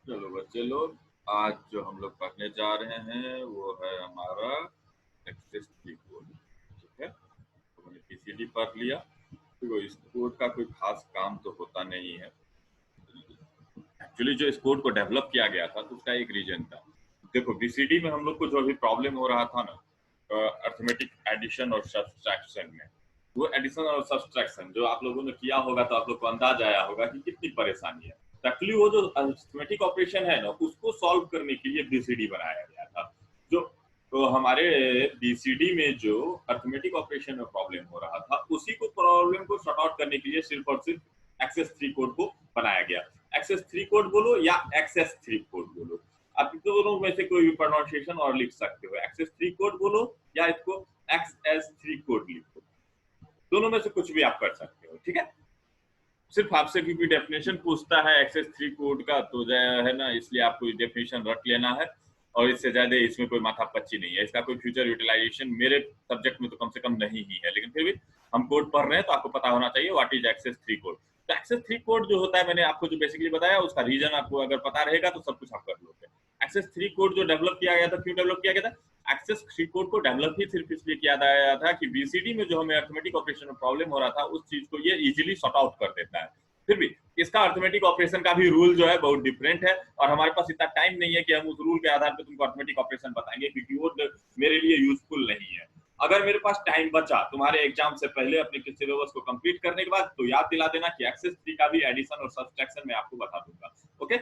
चलो बच्चे लोग, आज जो हम लोग पढ़ने जा रहे हैं वो है हमारा एक्सेस की कोड। ठीक है, तो मैंने पीसीडी पढ़ लिया। तो इस कोड का कोई खास काम तो होता नहीं है। एक्चुअली जो इस कोड को डेवलप किया गया था तो उसका एक रीजन था। देखो, बीसीडी में हम लोग को जो अभी प्रॉब्लम हो रहा था ना, अर्थमेटिक एडिशन और सब्सट्रैक्शन में, वो एडिशन और सब्सट्रैक्शन जो आप लोगों ने किया होगा तो आप लोग को अंदाज आया होगा कि कितनी परेशानी है। एक्चुअली वो जो अर्थमेटिक ऑपरेशन है ना, उसको सॉल्व करने के लिए बीसीडी बनाया गया था। जो तो हमारे बीसीडी में जो अर्थमेटिक ऑपरेशन में प्रॉब्लम हो रहा था, उसी को प्रॉब्लम को सॉर्ट आउट करने के लिए सिर्फ और सिर्फ एक्सेस 3 कोड को बनाया गया। एक्सेस 3 कोड बोलो या एक्सेस 3 कोड बोलो, आप दोनों में से कोई भी प्रोनाउंसिएशन और लिख सकते हो। एक्सेस 3 कोड बोलो या इसको एक्सएस 3 कोड लिखो, दोनों में से कुछ भी आप कर सकते हो। ठीक है, सिर्फ आपसे क्योंकि डेफिनेशन पूछता है एक्सेस 3 कोड का, तो है ना, इसलिए आपको डेफिनेशन रख लेना है। और इससे ज्यादा इसमें कोई माथा पच्ची नहीं है। इसका कोई फ्यूचर यूटिलाइजेशन मेरे सब्जेक्ट में तो कम से कम नहीं ही है, लेकिन फिर भी हम कोड पढ़ रहे हैं तो आपको पता होना चाहिए व्हाट इज एक्सेस 3 कोड। तो एक्सेस 3 कोड जो होता है, मैंने आपको जो बेसिकली बताया, उसका रीजन आपको अगर पता रहेगा तो सब कुछ आप कर लोगे। एक्सेस 3 कोड जो डेवलप किया गया था, क्यों डेवलप किया गया था? एक्सेस 3 कोड को डेवलप ही सिर्फ इसलिए किया गया था कि बीसीडी में जो हमें अर्थमेटिक ऑपरेशन में प्रॉब्लम हो रहा था, उस चीज को ये इजीली सॉर्ट आउट कर देता है। फिर भी इसका अर्थमेटिक ऑपरेशन का भी रूल जो है बहुत डिफरेंट है, और हमारे पास इतना टाइम नहीं है कि हम उस रूल के आधार पर तुमको अर्थमेटिक ऑपरेशन बताएंगे, क्योंकि वो मेरे लिए यूजफुल नहीं है। अगर मेरे पास टाइम बचा तुम्हारे एग्जाम से पहले अपने सिलेबस को कंप्लीट करने के बाद, तो याद दिला देना कि एक्सेस 3 का भी एडिशन और सब्सट्रैक्शन में आपको बता दूंगा। ओके,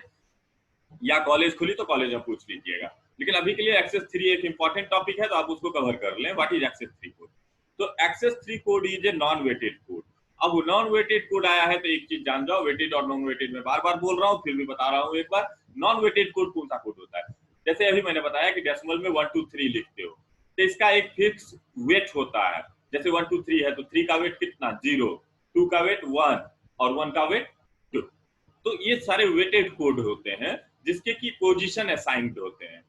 या कॉलेज खुली तो कॉलेज में पूछ लीजिएगा। लेकिन अभी के लिए एक्सेस 3 एक इंपॉर्टेंट टॉपिक है, तो आप उसको कवर कर लें। What is excess 3 code? तो excess 3 code is a non weighted code. अब वो नॉन वेटेड कोड आया है तो एक चीज जान जाओ, वेटेड और नॉन वेटेड में बार बार बोल रहा हूँ, फिर भी बता रहा हूँ एक बार। नॉन वेटेड कोड कौन सा कोड होता है? जैसे अभी मैंने बताया कि डेसिमल में 1 2 3 लिखते हो, तो इसका एक फिक्स वेट होता है। जैसे 1 2 3 है तो 3 का वेट कितना? 0, 2 का वेट 1 और 1 का वेट 2। तो ये सारे वेटेड कोड होते हैं जिसके की पोजीशन असाइंड होते हैं।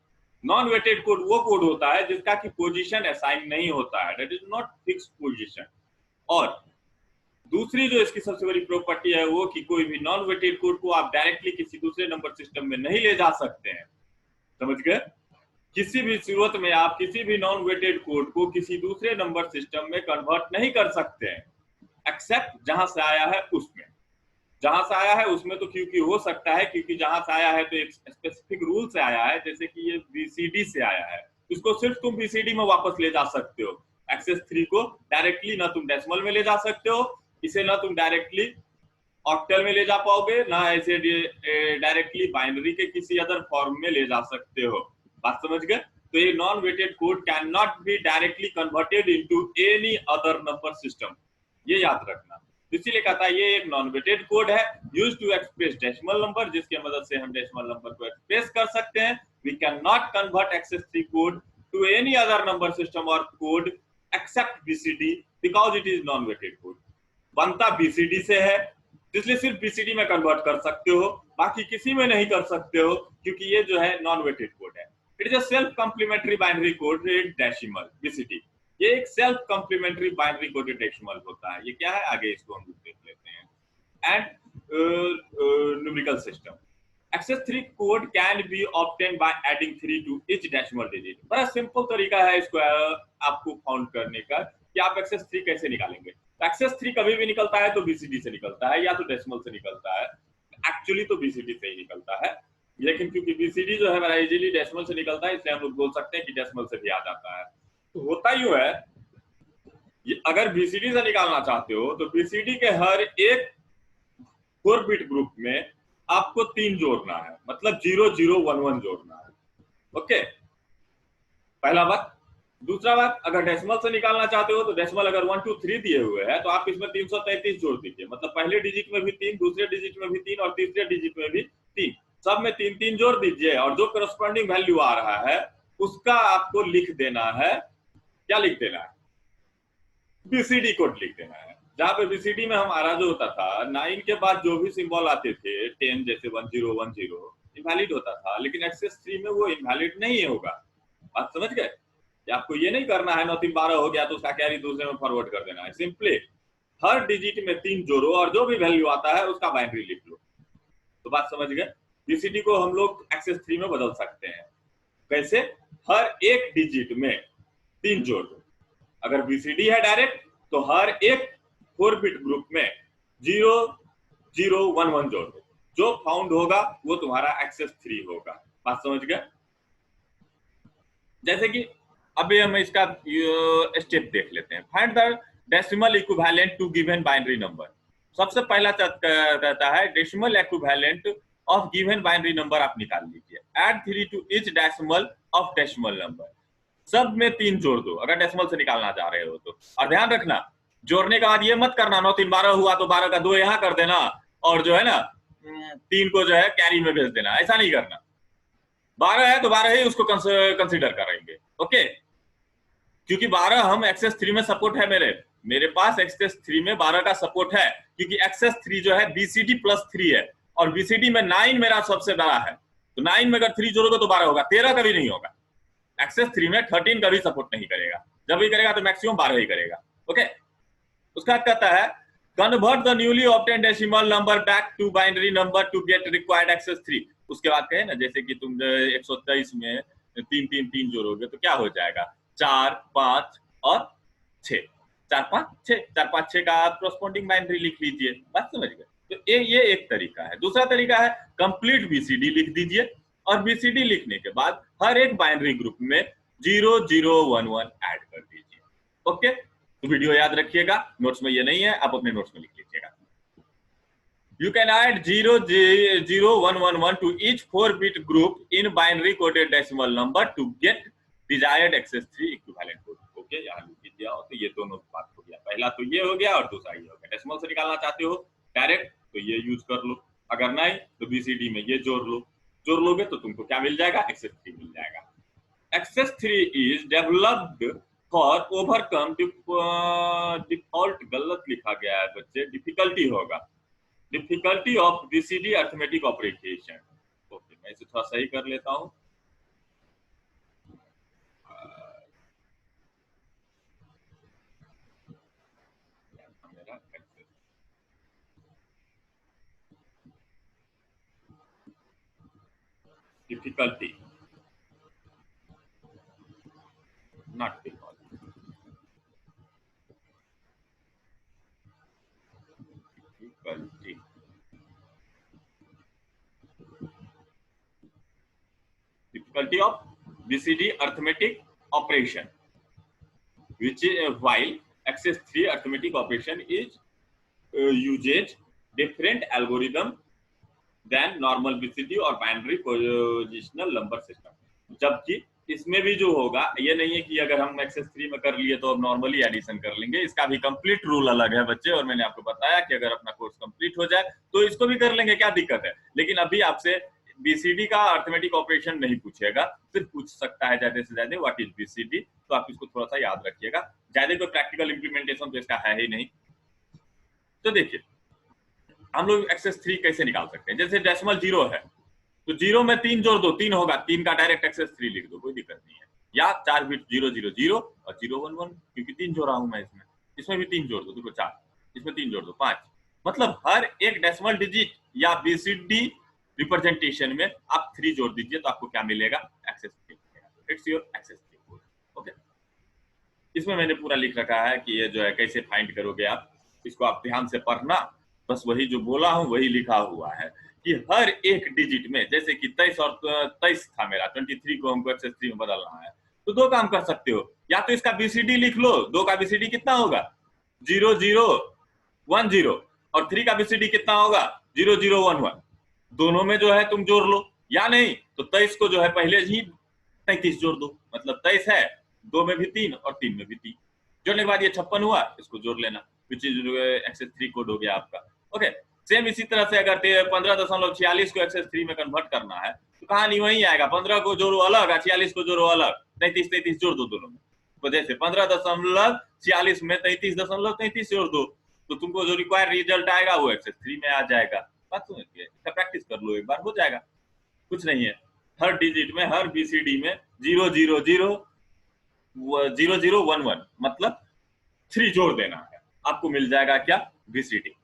नॉन वेटेड कोड वो कोड होता है जिसका की पोजीशन असाइन नहीं होता है, that is not fix position. और दूसरी जो इसकी सबसे बड़ी प्रॉपर्टी है वो कि कोई भी नॉन वेटेड कोड को आप डायरेक्टली किसी दूसरे नंबर सिस्टम में नहीं ले जा सकते हैं। समझ गए? किसी भी सूरत में आप किसी भी नॉन वेटेड कोड को किसी दूसरे नंबर सिस्टम में कन्वर्ट नहीं कर सकते हैं, एक्सेप्ट जहां से आया है उसमें। जहां से आया है उसमें तो क्योंकि हो सकता है, क्योंकि जहां से आया है तो एक स्पेसिफिक रूल से आया है, जैसे कि ये बीसीडी से आया है, इसको सिर्फ तुम बीसीडी में वापस ले जा सकते हो। एक्सेस 3 को डायरेक्टली ना तुम डेसिमल में ले जा सकते हो, इसे ना तुम डायरेक्टली ऑक्टल में ले जा पाओगे, ना ऐसे डायरेक्टली बाइनरी के किसी अदर फॉर्म में ले जा सकते हो। बात समझ गए? तो ये non weighted code can not be directly converted into any other number system, ये याद रखना। इसीलिए कहता है ये एक नॉन वेटेड कोड है, use to express decimal number, जिसके मदद से हम डेसिमल नंबर को एक्सप्रेस कर सकते हैं। We can not convert excess 3 code to any other number system और code except BCD because it is non weighted code. बनता बीसीडी से है, इसलिए सिर्फ बीसीडी में कन्वर्ट कर सकते हो, बाकी किसी में नहीं कर सकते हो, क्योंकि ये जो है नॉन वेटेड कोड है। It is a self complementary binary code decimal BCD. ये एक self complementary binary coded decimal होता है। ये क्या है आगे इसको हम देख लेते हैं। And numerical system, excess 3 code can be obtain by adding 3 to each decimal digit. बड़ा सिंपल तरीका है इसको आपको फाउंड करने का कि आप एक्सेस 3 कैसे निकालेंगे। एक्सेस 3 कभी भी निकलता है तो बीसीडी से निकलता है या तो डेसिमल से निकलता है। एक्चुअली तो बीसीडी से ही निकलता है, लेकिन क्योंकि बीसीडी जो है बड़ा इजीली डेसिमल से निकलता है, इसलिए हम लोग बोल सकते हैं कि डेसिमल से भी आ जाता है। तो होता यूं है, अगर बीसीडी से निकालना चाहते हो तो बीसीडी के हर एक 4 बिट ग्रुप में आपको 3 जोड़ना है, मतलब 0 0 1 1 जोड़ना है। ओके, पहला बात। दूसरा बात, अगर डेसिमल से निकालना चाहते हो तो डेसिमल अगर 1 2 3 दिए हुए हैं तो आप इसमें 333 जोड़ दीजिए, मतलब पहले डिजिट में भी 3, दूसरे डिजिट में भी 3 और तीसरे डिजिट में भी 3, सब में 3 3 जोड़ दीजिए, और जो करस्पॉन्डिंग वैल्यू आ रहा है उसका आपको लिख देना है। क्या लिख देना है? बीसीडी कोड लिख देना है। जहां पे बीसीडी में हमारा जो होता था 9 के बाद जो भी सिंबल आते थे 10 जैसे 1 0 1 0 इनवैलिड होता था, लेकिन एक्सेस 3 में वो इनवैलिड नहीं होगा। बात समझ गए? आपको ये नहीं करना है 9 3 12 हो गया तो उसका कैरी दूसरे में फॉरवर्ड कर देना है। सिंपली हर डिजिट में 3 जोड़ो और जो भी वैल्यू आता है उसका बाइनरी लिख लो। तो बात समझ गए? बीसीडी को हम लोग एक्सेस 3 में बदल सकते हैं। कैसे? हर एक डिजिट में 3 जोड़ दो। अगर बीसीडी है डायरेक्ट तो हर एक 4 बिट ग्रुप में 0 0 1 1 जोड़ दो। जो फाउंड होगा वो तुम्हारा एक्सेस 3 होगा। बात समझ गए? जैसे कि अभी हम इसका स्टेप देख लेते हैं। Find the decimal equivalent to given binary number. सबसे पहला कहता है decimal equivalent of given binary number आप निकाल लीजिए। Add 3 to each decimal of decimal number. सब में 3 जोड़ दो अगर डेसिमल से निकालना चाह रहे हो तो। और ध्यान रखना जोड़ने के बाद ये मत करना 9 3 12 हुआ तो 12 का 2 यहाँ कर देना और जो है ना 3 को जो है कैरी में भेज देना। ऐसा नहीं करना। 12 है तो 12 ही उसको कंसीडर करेंगे। ओके, क्योंकि 12 हम एक्सेस 3 में सपोर्ट है। मेरे पास एक्सेस 3 में 12 का सपोर्ट है, क्योंकि एक्सेस 3 जो है बीसीडी प्लस 3 है और बीसीडी में 9 मेरा सबसे बड़ा है। तो 9 में अगर 3 जोड़ोगे तो 12 होगा। 13 कभी नहीं होगा। एक्सेस 3 में 13 का भी सपोर्ट नहीं करेगा। जब भी करेगा तो मैक्सिमम 12 ही करेगा। ओके, उसका कहता है convert the newly obtained decimal number back to binary number to get required excess 3। उसके बाद कहे ना जैसे कि तुम 123 में 3 3 3 जोड़ोगे तो क्या हो जाएगा? 4 5 और 6। 4 5 6 4 5 6 का आप कॉरस्पॉन्डिंग बाइनरी लिख लीजिए। बात समझ गए? तो ये एक तरीका है। दूसरा तरीका है कंप्लीट बीसीडी लिख दीजिए और बीसीडी लिखने के बाद हर एक बाइनरी ग्रुप में 0 0 1 1 ऐड कर दीजिए। ओके, तो वीडियो याद रखिएगा। नोट्स में ये नहीं है, आप अपने नोट्स में लिख लीजिएगा। You can add 0 0 1 1 1 to each 4-bit group in binary coded decimal number to get desired access 3 equivalent code. Okay, यहाँ लिख दिया हो तो ये दोनों बात हो गया। पहला तो ये हो गया और दूसरा ये हो गया। डेसिमल से निकालना चाहते हो डायरेक्ट तो ये यूज कर लो, अगर नहीं तो बीसीडी में ये जोड़ लो। जोड़ लोगे तो तुमको क्या मिल जाएगा? एक्सेस 3 मिल जाएगा। Excess 3 is developed for overcome default. गलत लिखा गया है बच्चे, डिफिकल्टी होगा। Difficulty of BCD arithmetic operation. Okay, मैं इसे थोड़ा सही कर लेता हूं। Difficulty not difficulty. Difficulty of BCD arithmetic operation, which while access 3 arithmetic operation is uses different algorithm than normal BCD और binary positional number system। जबकि इसमें भी जो होगा ये नहीं है कि अगर हम एक्सेस 3 में कर लिए तो अब नॉर्मली एडिशन कर लेंगे। इसका भी कंप्लीट रूल अलग है बच्चे, और मैंने आपको बताया कि अगर अपना कोर्स कंप्लीट हो जाए तो इसको भी कर लेंगे, क्या दिक्कत है। लेकिन अभी आपसे बीसीडी का अरिथमेटिक ऑपरेशन नहीं पूछेगा, सिर्फ पूछ सकता है ज्यादा से ज्यादा व्हाट इज बीसीडी। तो आप इसको थोड़ा सा याद रखिएगा। ज्यादा कोई प्रैक्टिकल इंप्लीमेंटेशन तो इसका है ही नहीं। तो देखिए हम लोग एक्सेस 3 कैसे निकाल सकते हैं। जैसे डेसिमल 0 है तो 0 में 3 जोड़ दो, 3 होगा। 3 का डायरेक्ट एक्सेस 3 लिख दो, कोई दिक्कत नहीं है। या 4 बिट 0 0 0 और 0 1 1, क्योंकि 3 जोड़ा हूं मैं इसमें। इसमें भी 3 जोड़ दो, देखो 4, इसमें 3 जोड़ दो 5। मतलब हर एक डेसिमल डिजिट या बीसीडी रिप्रेजेंटेशन में आप 3 जोड़ दीजिए तो आपको क्या मिलेगा? एक्सेस 3 मिलेगा। It's your excess 3 code. Okay, इसमें मैंने पूरा लिख रखा है कि ये जो है कैसे फाइंड करोगे आप। इसको आप ध्यान से पढ़ना। बस वही जो बोला हूं वही लिखा हुआ है कि हर एक डिजिट में, जैसे कि 23 और 23 था मेरा, 23 को हमको एक्सेस 3 में बदलना है तो 2 काम कर सकते हो। या तो इसका बीसीडी लिख लो। 2 का बीसीडी कितना होगा? 0 0 1 0 और 3 का बीसीडी कितना होगा? 0 0 1 1। दोनों में जो है तुम जोड़ लो, या नहीं तो 23 को जो है पहले ही 33 जोड़ दो। मतलब 23 है, 2 में भी 3 और 3 में भी 3। जोड़ने के बाद ये 56 हुआ, इसको जोड़ लेना, विच इज एक्सेस 3 कोड हो गया आपका। ओके, सेम इसी तरह से अगर 15.46 को एक्सेस 3 में कन्वर्ट करना है तो कहानी वही आएगा। 15 को जोड़ो अलग, 46 को जोड़ो अलग, 33 33 जोड़ दो दोनों में। तो जैसे 15.46 में 33.33 जोड़ दो तो तुमको जो रिक्वायर्ड रिजल्ट आएगा वो एक्सेस 3 में आ जाएगा। बात समझ गए? इसका प्रैक्टिस कर लो एक बार, हो जाएगा। कुछ नहीं है, हर डिजिट में, हर बीसीडी में 0 0 0 0 0 1 1 मतलब 3 जोड़ देना है, आपको मिल जाएगा क्या? बीसीडी।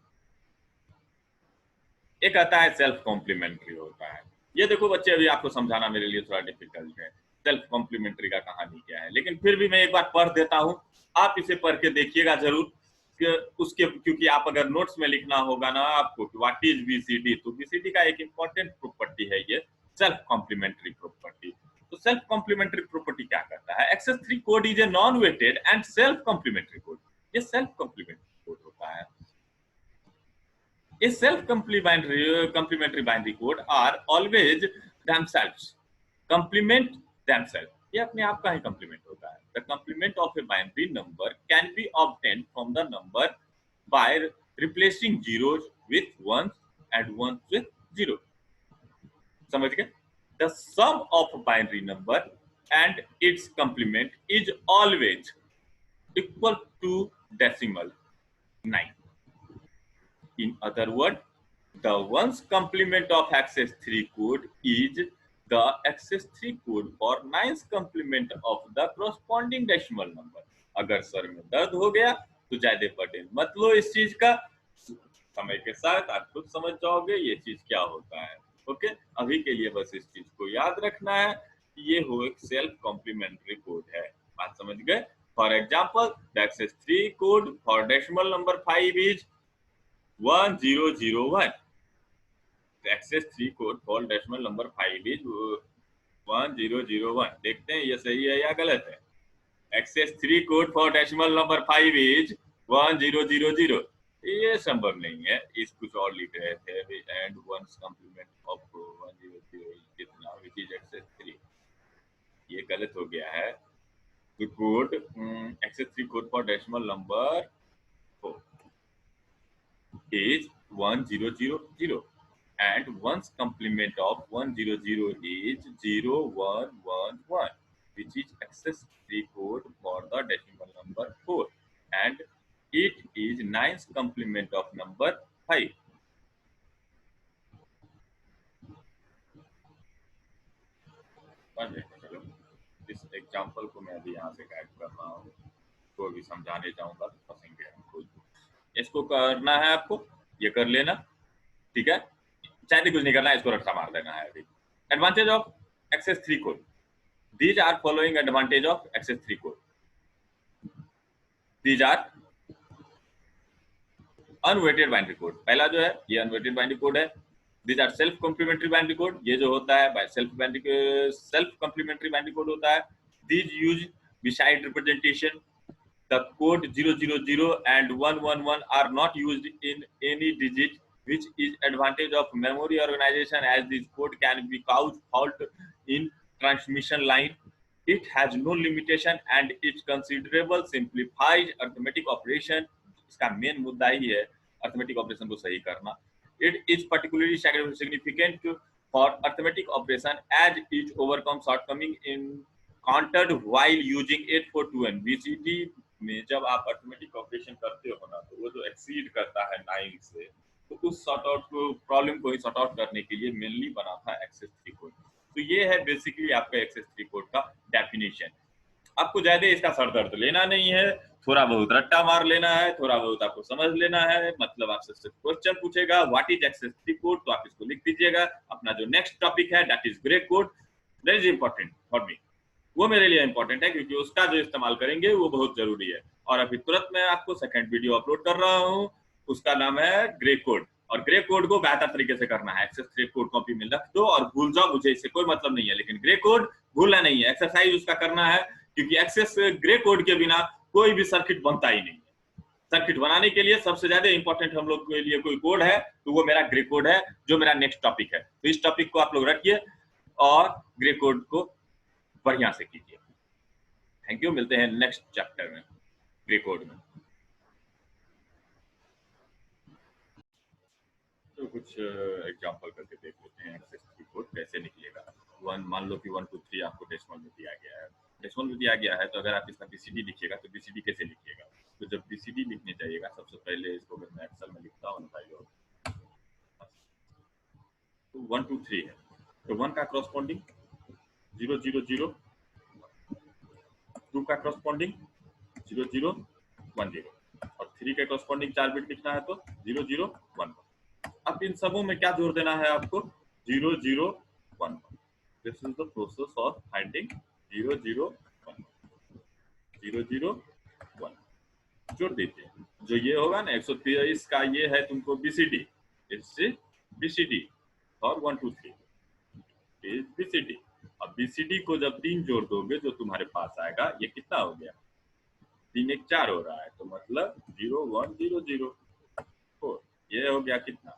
एक आता है सेल्फ कॉम्प्लीमेंट्री होता है। ये देखो बच्चे, अभी आपको समझाना मेरे लिए थोड़ा डिफिकल्ट है, सेल्फ कॉम्प्लीमेंट्री का कहानी क्या है, लेकिन फिर भी मैं एक बार पढ़ देता हूँ, आप इसे पढ़ के देखिएगा जरूर कि उसके, क्योंकि आप अगर नोट्स में लिखना होगा ना आपको व्हाट इज बीसीडी, तो बीसीडी का एक इंपॉर्टेंट प्रॉपर्टी है ये सेल्फ कॉम्प्लीमेंट्री प्रॉपर्टी। तो सेल्फ कॉम्प्लीमेंट्री प्रॉपर्टी क्या करता है, excess 3 code is a non weighted and self complementary code. ये सेल्फ कॉम्प्लीमेंट्री कोड होता है। A self-complementary binary code are always themselves, complement themselves. ये अपने आप का ही complement होता है. The complement of a binary number can be obtained from the number by replacing zeros with ones and ones with zero. समझ गए? The sum of a binary number and its complement is always equal to decimal 9. In other words, the ones complement of access 3 code is the access 3 code for 9th complement of the corresponding decimal number. अगर sir में दर्द हो गया तो ज्यादा burden मत लो इस चीज का, समय के साथ आप खुद समझ जाओगे ये चीज क्या होता है। ओके, अभी के लिए बस इस चीज को याद रखना है, ये हो एक सेल्फ कॉम्प्लीमेंट्री कोड है, बात समझ गए। For example, the excess 3 code for decimal number 5 is 1001. The access 3 code for decimal number 5 is 1001. देखते हैं ये सही है या गलत है। Access 3 code for decimal number 5 is 1000. ये संभव नहीं है, इस कुछ और लिख रहे थे, and one's complement of 100 कितना, which is access 3. ये गलत हो गया है। The code access 3 code for decimal number 4 is 1000, and one's complement of 100 is 0111, which is access 3 code for the decimal number 4, and it is 9th complement of number 5. चलो इस example को मैं अभी यहाँ से गाइड कर रहा हूँ, तो अभी समझाने जाऊंगा तो फंसेंगे हम। इसको करना है आपको, ये कर लेना, ठीक है, चाहे कुछ नहीं करना है, इसको रट्टा मार देना है अभी। Advantage of excess 3 code, these are following advantage of excess 3 code. These are unweighted binary code, पहला जो है ये अनवेटेड बाइनरी कोड है। These are self complementary binary code, ये जो होता है सेल्फ कॉम्प्लीमेंट्री बाइनरी कोड होता है। These use beside representation, the code 000 and 111 are not used in any digit, which is advantage of memory organization, as this code can be cause fault in transmission line. It has no limitation and it considerable simplifies arithmetic operation. इसका main मुद्दा ही है arithmetic operation को सही करना। It is particularly significant for arithmetic operation as it overcomes shortcoming encountered while using 842N BCD में। जब आप arithmetic operation करते हो ना, तो वो जो एक्सीड करता है 9 से, तो उस सॉर्ट आउट प्रॉब्लम को ही सॉर्ट आउट करने के लिए मेनली बना था एक्सेस 3 कोड। तो ये है बेसिकली आपका एक्सेस 3 कोड का डेफिनेशन। आपको ज्यादा इसका सर दर्द लेना नहीं है, थोड़ा बहुत रट्टा मार लेना है, थोड़ा बहुत आपको समझ लेना है। मतलब आपसे क्वेश्चन पूछेगा व्हाट इज एक्सेस 3 कोड, तो आप इसको लिख दीजिएगा। अपना जो नेक्स्ट टॉपिक है that is grey code, that is important for me, वो मेरे लिए इंपॉर्टेंट है क्योंकि उसका जो इस्तेमाल करेंगे वो बहुत जरूरी है। और अभी तुरंत मैं आपको सेकंड वीडियो अपलोड कर रहा हूँ, उसका नाम है ग्रे कोड, और ग्रे कोड को बेहतर तरीके से करना है। एक्सेस 3 कोड कॉपी में रख दो और भूल जाओ, मुझे इससे कोई मतलब नहीं है, लेकिन ग्रे कोड भूलना नहीं है, एक्सरसाइज उसका करना है, क्योंकि एक्सेस ग्रे कोड के बिना कोई भी सर्किट बनता ही नहीं है। सर्किट बनाने के लिए सबसे ज्यादा इंपॉर्टेंट हम लोग के लिए कोई कोड है तो वो मेरा ग्रे कोड है, जो मेरा नेक्स्ट टॉपिक है। तो इस टॉपिक को आप लोग रखिए और ग्रे कोड को बढ़िया से कीजिए। थैंक यू, मिलते हैं नेक्स्ट चैप्टर में ग्रे कोड में। तो कुछ एग्जांपल करके देख लेते हैं एक्सेस 3 कोड कैसे निकलेगा। मान लो कि 1 2 3 आपको डेसिमल में दिया गया है, डेसिमल में दिया गया है, तो अगर आप इसका बीसीडी लिखिएगा तो बीसीडी कैसे लिखिएगा। तो जब बीसीडी लिखने जाइएगा, सबसे पहले इसको अगर मैं एक्सेल में लिखता हूँ भाई, तो 1 2 3 है, तो 1 का करस्पॉन्डिंग 0 0 0, 2 का करस्पॉन्डिंग 0 0 1 0, और 3 के करस्पॉन्डिंग 4 बिट लिखना है तो 0 0 1 1। अब इन सबों में क्या जोड़ देना है आपको, 0 0 1 this is the process of finding 0 0 1 0 0 1 जोड़ दीजिए। जो ये होगा ना 123 का ये है तुमको बीसीडी, इससे बीसीडी और 1 2 3 इज बीसीडी। अब बीसीडी को जब 3 जोड़ दोगे जो तुम्हारे पास आएगा, ये कितना हो गया 3 1 4 हो रहा है, तो मतलब 0 1 0 0 4। ये हो गया कितना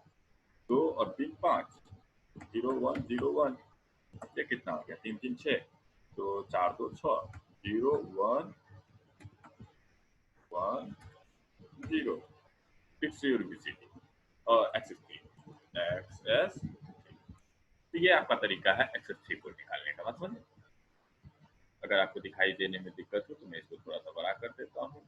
2 और 3 5 0 1 0 1। ये कितना हो गया 3 3 6 तो 4 2 6 0 1 1 0। फिक्स योर बीसीडी और एक्सेस 3 एक्सेस। तो ये आपका तरीका है एक्सेस 3 को निकालने का। बात समझे? अगर आपको दिखाई देने में दिक्कत हो तो मैं इसको थोड़ा सा बड़ा कर देता हूँ।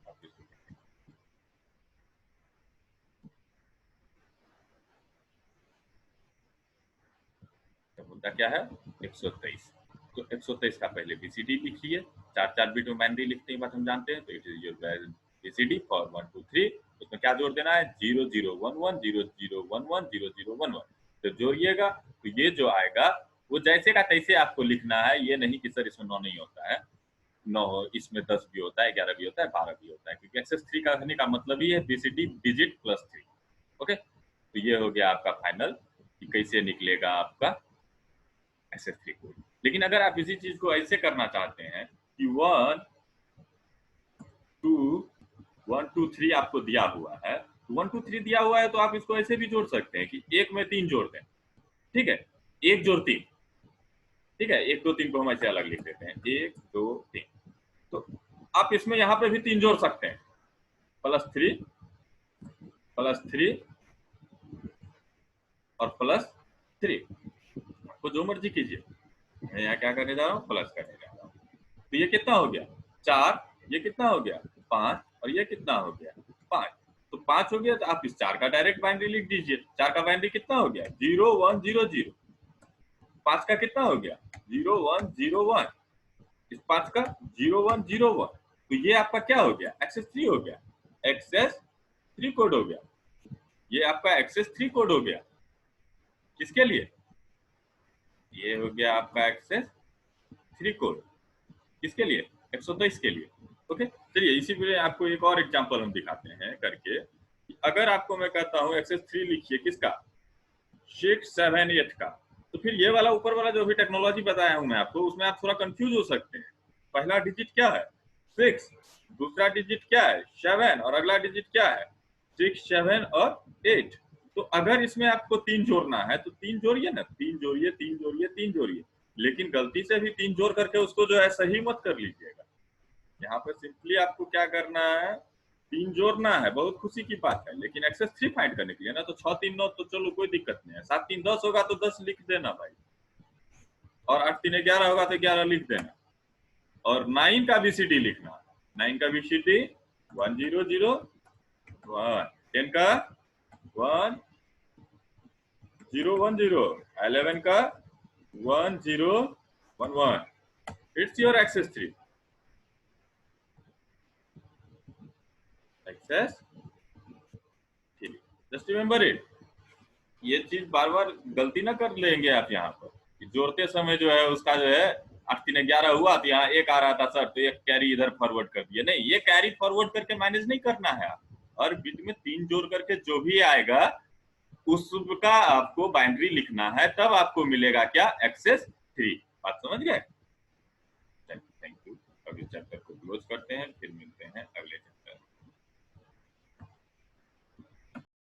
मुद्दा क्या है 123। तो 123 का पहले बीसीडी लिखिए, 4 4 बिट में बाइनरी लिखते हैं, बात हम जानते हैं। तो it is your BCD for 1 2 3। उसमें क्या जोड़ देना है 0 0 1 1 0 0 1 1 0 0 1 1। तो जोड़िएगा तो ये जो आएगा वो जैसे का तैसे आपको लिखना है। ये नहीं कि सर इसमें 9 नहीं होता है, 9 इसमें 10 भी होता है, 11 भी होता है, 12 भी होता है, क्योंकि एक्सेस 3 का करने का मतलब ही है बीसीडी डिजिट प्लस 3। ओके, तो ये हो गया आपका फाइनल कि कैसे निकलेगा आपका एक्सेस 3 कोड। लेकिन अगर आप इसी चीज को ऐसे करना चाहते हैं कि 1 2 3 आपको दिया हुआ है, 1 2 3 दिया हुआ है तो आप इसको ऐसे भी जोड़ सकते हैं कि एक में 3 जोड़ दें। ठीक है, 1 जोड़ 3। ठीक है, 1 2 3 को हम ऐसे अलग लिख देते हैं 1 2 3। तो आप इसमें यहाँ पे भी 3 जोड़ सकते हैं, +3 और +3। आपको जो मर्जी कीजिए। मैं यहाँ क्या करने जा रहा हूँ प्लस करने जा रहा हूँ। तो ये कितना हो गया 4, ये कितना हो गया 5 और ये कितना हो गया 5। तो 5 हो गया तो आप इस 4 का डायरेक्ट बाइनरी लिख दीजिए। 4 का बाइनरी कितना हो गया 0 1 0 0। 5 का कितना हो गया 0 1 0 1। इस 5 का 0 1 0 1। तो ये आपका क्या हो गया एक्सेस 3 हो गया, एक्सेस 3 कोड हो गया। ये आपका एक्सेस 3 कोड हो गया। किसके लिए? ये हो गया आपका एक्सेस 3 कोड। किसके लिए? 123 के लिए। ओके, चलिए इसी पे आपको एक और एग्जांपल हम दिखाते हैं करके। अगर आपको मैं कहता हूं एक्सेस 3 लिखिए किसका 6 7 8 का, तो फिर ये वाला ऊपर वाला जो भी टेक्नोलॉजी बताया हूं मैं आपको, उसमें आप थोड़ा कंफ्यूज हो सकते हैं। पहला डिजिट क्या है 6, दूसरा डिजिट क्या है 7 और अगला डिजिट क्या है 6 7 और 8। तो अगर इसमें आपको 3 जोड़ना है तो 3 जोड़िए ना, 3 जोड़िए 3 जोड़िए 3 जोड़िए। लेकिन गलती से भी 3 जोड़ करके उसको जो है सही मत कर लीजिएगा। यहाँ पर सिंपली आपको क्या करना है 3 जोड़ना है, बहुत खुशी की बात है। लेकिन एक्सेस 3 फाइंड करने के लिए ना तो 6 3 9 तो चलो कोई दिक्कत नहीं है, 7 3 10 होगा तो 10 लिख देना भाई, और 8 3 11 होगा तो 11 लिख देना। और 9 का बीसीडी लिखना, 9 का बीसीडी 1 0 0 1। 10 का 1 0 1 0। 11 का 1 0 1 1। It's your excess 3 excess 3। Just remember it. ये चीज बार बार गलती ना कर लेंगे आप यहाँ पर। जोड़ते समय जो है उसका जो है 8 3 11 हुआ तो यहाँ 1 आ रहा था सर, तो एक कैरी इधर फॉरवर्ड कर दिया। नहीं, ये कैरी फॉरवर्ड करके मैनेज नहीं करना है। आप और बिट में 3 जोड़ करके जो भी आएगा उसका आपको बाइनरी लिखना है, तब आपको मिलेगा क्या एक्सेस 3। बात समझ गए? Thank you. अब इस चैप्टर को क्लोज करते हैं, फिर मिलते हैं अगले